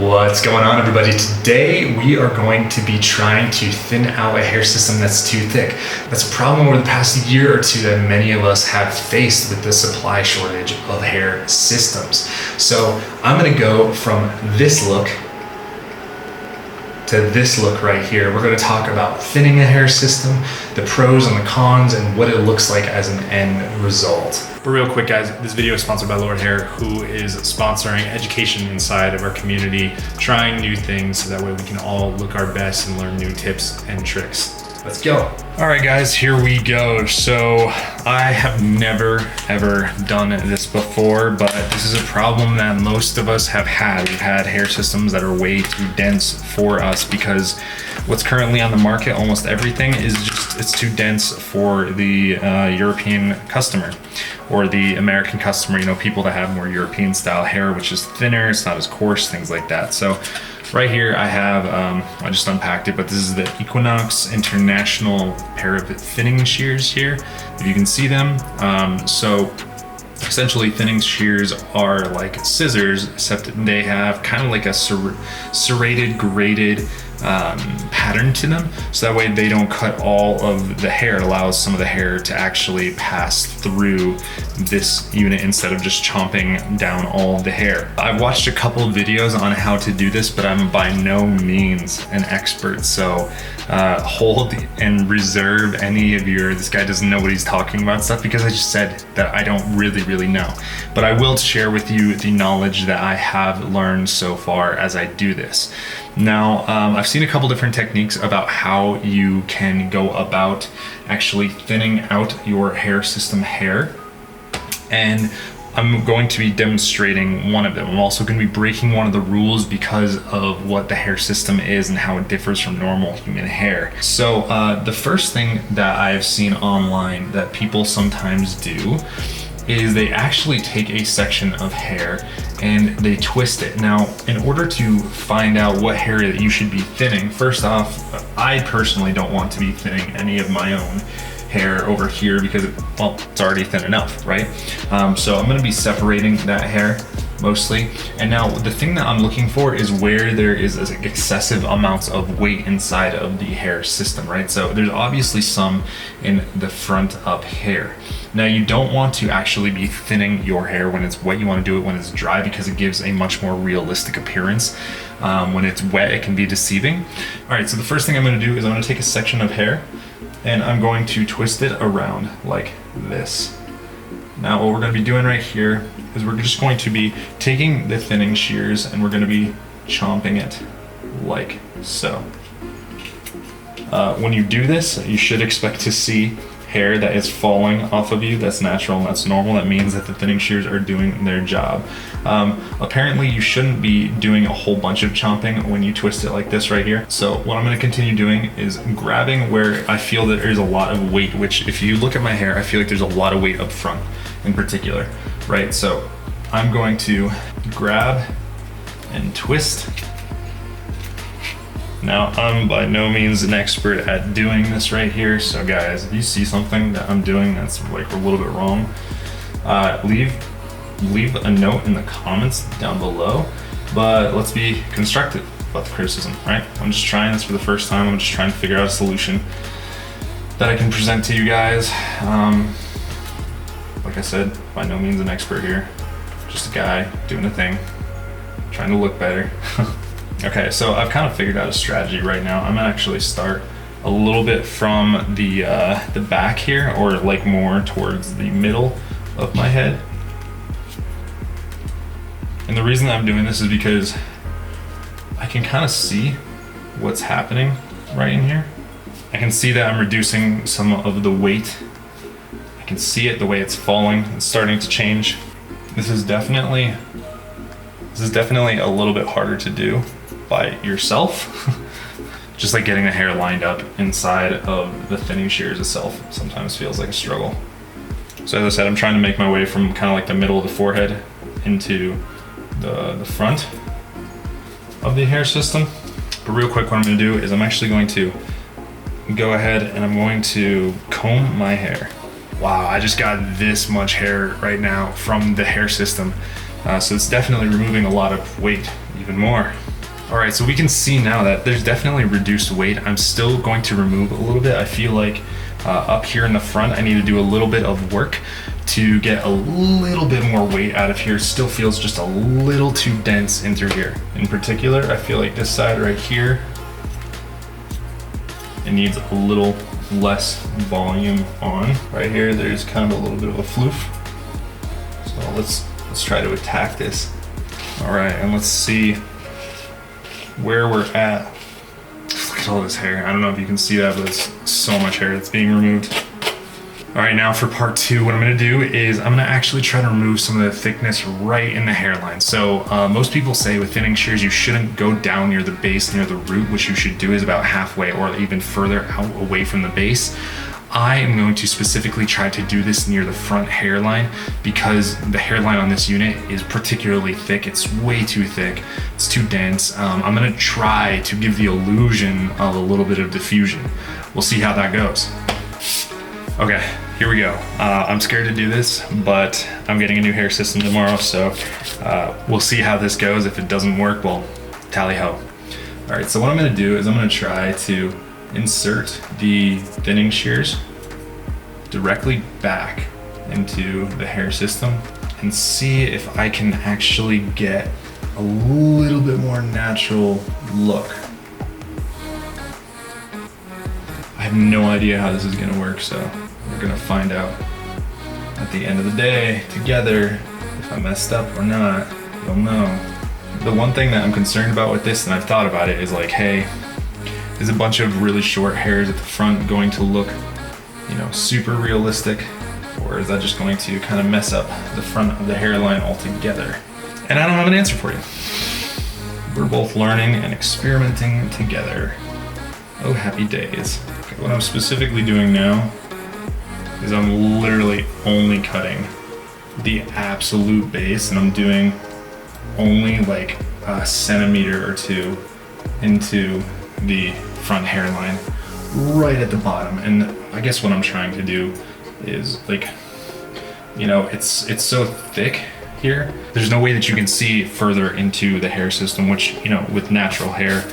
What's going on, everybody? Today we are going to be trying to thin out a hair system that's too thick. That's a problem over the past year or two that many of us have faced with the supply shortage of hair systems. So I'm gonna go from this look to this look right here. We're gonna talk about thinning a hair system, the pros and the cons, and what it looks like as an end result. But real quick, guys, this video is sponsored by Lord Hair, who is sponsoring education inside of our community, trying new things so that way we can all look our best and learn new tips and tricks. Let's go. All right, guys, here we go. So I have never, ever done this before, but this is a problem that most of us have had. We've had hair systems that are way too dense for us because what's currently on the market, almost everything is just, it's too dense for the European customer or the American customer, you know, people that have more European style hair, which is thinner, it's not as coarse, things like that. So right here I have, I just unpacked it, but this is the Equinox International pair of thinning shears here, if you can see them. So essentially thinning shears are like scissors, except they have kind of like a serrated, graded pattern to them, so that way they don't cut all of the hair. It allows some of the hair to actually pass through this unit instead of just chomping down all of the hair. I've watched a couple of videos on how to do this, but I'm by no means an expert, so hold and reserve any of your "this guy doesn't know what he's talking about" stuff, because I just said that I don't really know. But I will share with you the knowledge that I have learned so far as I do this. Now, I've seen a couple different techniques about how you can go about actually thinning out your hair system hair, and I'm going to be demonstrating one of them. I'm also going to be breaking one of the rules because of what the hair system is and how it differs from normal human hair. So the first thing that I've seen online that people sometimes do is they actually take a section of hair and they twist it. Now, in order to find out what hair that you should be thinning, first off, I personally don't want to be thinning any of my own hair over here because, well, it's already thin enough, right? So I'm gonna be separating that hair mostly. And now the thing that I'm looking for is where there is excessive amounts of weight inside of the hair system, right? So there's obviously some in the front up hair. Now, you don't want to actually be thinning your hair when it's wet. You want to do it when it's dry because it gives a much more realistic appearance. When it's wet, it can be deceiving. All right, so the first thing I'm going to do is I'm going to take a section of hair and I'm going to twist it around like this. Now, what we're going to be doing right here is we're just going to be taking the thinning shears and we're going to be chomping it like so. When you do this, you should expect to see hair that is falling off of you. That's natural and that's normal. That means that the thinning shears are doing their job. Apparently you shouldn't be doing a whole bunch of chomping when you twist it like this right here. So what I'm going to continue doing is grabbing where I feel that there's a lot of weight, which if you look at my hair, I feel like there's a lot of weight up front in particular, right? So I'm going to grab and twist. Now, I'm by no means an expert at doing this right here, so guys, if you see something that I'm doing that's like a little bit wrong, leave a note in the comments down below, but let's be constructive about the criticism, right? I'm just trying this for the first time. I'm just trying to figure out a solution that I can present to you guys. Like I said, by no means an expert here, just a guy doing a thing, trying to look better. Okay, so I've kind of figured out a strategy right now. I'm gonna actually start a little bit from the back here, or like more towards the middle of my head. And the reason that I'm doing this is because I can kind of see what's happening right in here. I can see that I'm reducing some of the weight. I can see it, the way it's falling, it's starting to change. This is definitely a little bit harder to do by yourself. Just like getting the hair lined up inside of the thinning shears itself sometimes feels like a struggle. So as I said, I'm trying to make my way from kind of like the middle of the forehead into the front of the hair system. But real quick, what I'm gonna do is I'm actually going to go ahead and I'm going to comb my hair. Wow, I just got this much hair right now from the hair system. So it's definitely removing a lot of weight even more. All right, so we can see now that there's definitely reduced weight. I'm still going to remove a little bit. I feel like up here in the front, I need to do a little bit of work to get a little bit more weight out of here. Still feels just a little too dense in through here. In particular, I feel like this side right here, it needs a little less volume on. Right here, there's kind of a little bit of a floof. So let's try to attack this. All right, and let's see where we're at. Look at all this hair. I don't know if you can see that, but it's so much hair that's being removed. All right, now for part 2, what I'm gonna do is I'm gonna actually try to remove some of the thickness right in the hairline. So most people say with thinning shears, you shouldn't go down near the base, near the root. What you should do is about halfway or even further out away from the base. I am going to specifically try to do this near the front hairline because the hairline on this unit is particularly thick. It's way too thick, it's too dense. I'm gonna try to give the illusion of a little bit of diffusion. We'll see how that goes. Okay, here we go. I'm scared to do this, but I'm getting a new hair system tomorrow, so we'll see how this goes. If it doesn't work, well, tally ho. All right, so what I'm gonna do is I'm gonna try to insert the thinning shears directly back into the hair system and see if I can actually get a little bit more natural look. I have no idea how this is gonna work, so we're gonna find out at the end of the day together. If I messed up or not, you'll know. The one thing that I'm concerned about with this, and I've thought about it, is like, hey, is a bunch of really short hairs at the front going to look, you know, super realistic, or is that just going to kind of mess up the front of the hairline altogether? And I don't have an answer for you. We're both learning and experimenting together. Oh, happy days. Okay, what I'm specifically doing now is I'm literally only cutting the absolute base, and I'm doing only like a centimeter or two into the front hairline right at the bottom. And I guess what I'm trying to do is, like, you know, it's so thick here, there's no way that you can see further into the hair system, which, you know, with natural hair,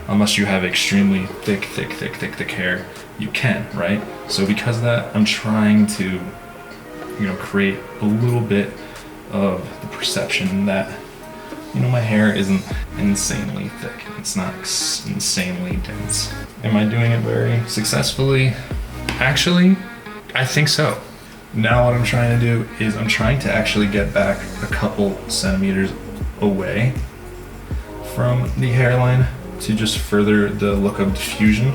unless you have extremely thick hair, you can, right? So because of that, I'm trying to, you know, create a little bit of the perception that, you know, my hair isn't insanely thick. It's not insanely dense. Am I doing it very successfully? Actually, I think so. Now what I'm trying to do is I'm trying to actually get back a couple centimeters away from the hairline to just further the look of diffusion,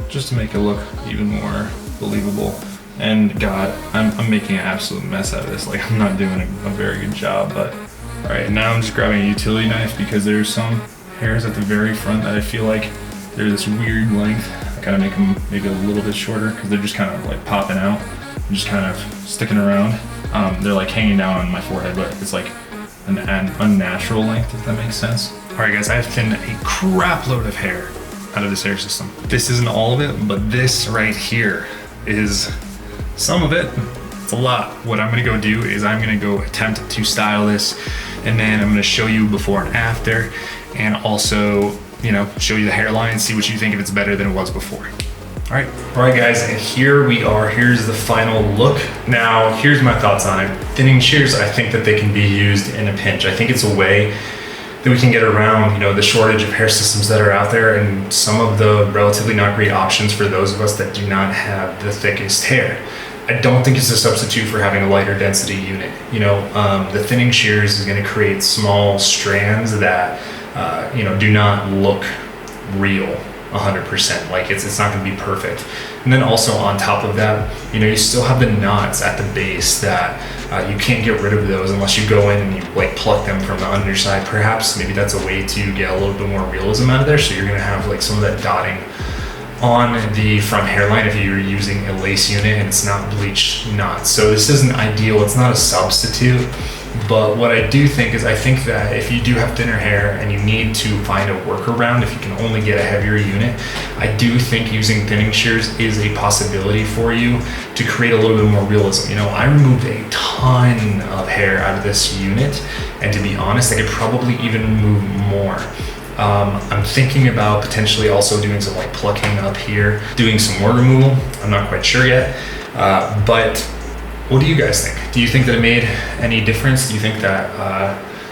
just to make it look even more believable. And God, I'm making an absolute mess out of this. Like, I'm not doing a very good job, but all right, now I'm just grabbing a utility knife because there's some hairs at the very front that I feel like they're this weird length. I gotta make them maybe a little bit shorter because they're just kind of like popping out and just kind of sticking around. They're like hanging down on my forehead, but it's like an unnatural length, if that makes sense. All right, guys, I've thinned a crap load of hair out of this hair system. This isn't all of it, but this right here is some of it. It's a lot. What I'm gonna go do is I'm gonna go attempt to style this, and then I'm gonna show you before and after, and also, you know, show you the hairline and see what you think, if it's better than it was before. All right guys, and here we are. Here's the final look. Now, here's my thoughts on it. Thinning shears, I think that they can be used in a pinch. I think it's a way that we can get around, you know, the shortage of hair systems that are out there, and some of the relatively not great options for those of us that do not have the thickest hair. I don't think it's a substitute for having a lighter density unit. You know, the thinning shears is going to create small strands that, you know, do not look real 100%. Like, it's not going to be perfect. And then also on top of that, you know, you still have the knots at the base that you can't get rid of those unless you go in and you like pluck them from the underside. Perhaps maybe that's a way to get a little bit more realism out of there. So you're going to have like some of that dotting on the front hairline if you're using a lace unit and it's not bleached knots. So this isn't ideal. It's not a substitute. But what I do think is, I think that if you do have thinner hair and you need to find a workaround, if you can only get a heavier unit, I do think using thinning shears is a possibility for you to create a little bit more realism. You know, I removed a ton ton of hair out of this unit, and to be honest, I could probably even remove more. I'm thinking about potentially also doing some like plucking up here, doing some more removal. I'm not quite sure yet, but what do you guys think? Do you think that it made any difference? Do you think that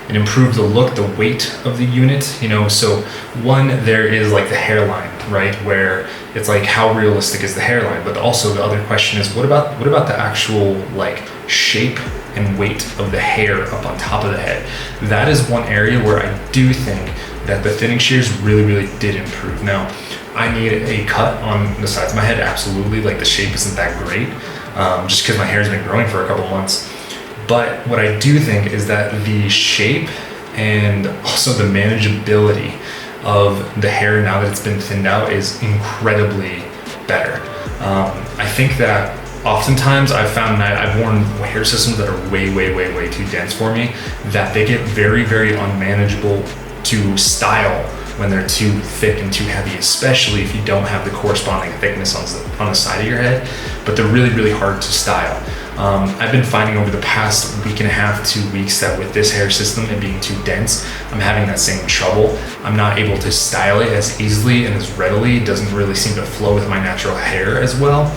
it improved the look, the weight of the unit? You know, so one, there is like the hairline, right? Where it's like, how realistic is the hairline? But also the other question is, what about the actual like shape and weight of the hair up on top of the head? That is one area where I do think that the thinning shears really did improve. Now, I need a cut on the sides of my head, absolutely. Like the shape isn't that great, just because my hair's been growing for a couple months. But what I do think is that the shape and also the manageability of the hair now that it's been thinned out is incredibly better. I think that oftentimes I've found that I've worn hair systems that are way too dense for me, that they get very unmanageable to style when they're too thick and too heavy, especially if you don't have the corresponding thickness on the side of your head, but they're really hard to style. I've been finding over the past week and a half, 2 weeks, that with this hair system and being too dense, I'm having that same trouble. I'm not able to style it as easily and as readily. It doesn't really seem to flow with my natural hair as well.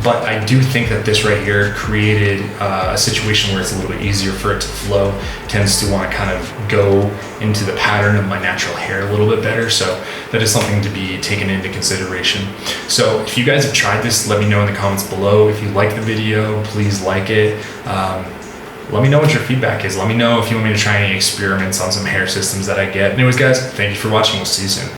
But I do think that this right here created a situation where it's a little bit easier for it to flow. It tends to want to kind of go into the pattern of my natural hair a little bit better. So that is something to be taken into consideration. So if you guys have tried this, let me know in the comments below. If you like the video, please like it. Let me know what your feedback is. Let me know if you want me to try any experiments on some hair systems that I get. Anyways, guys, thank you for watching. We'll see you soon.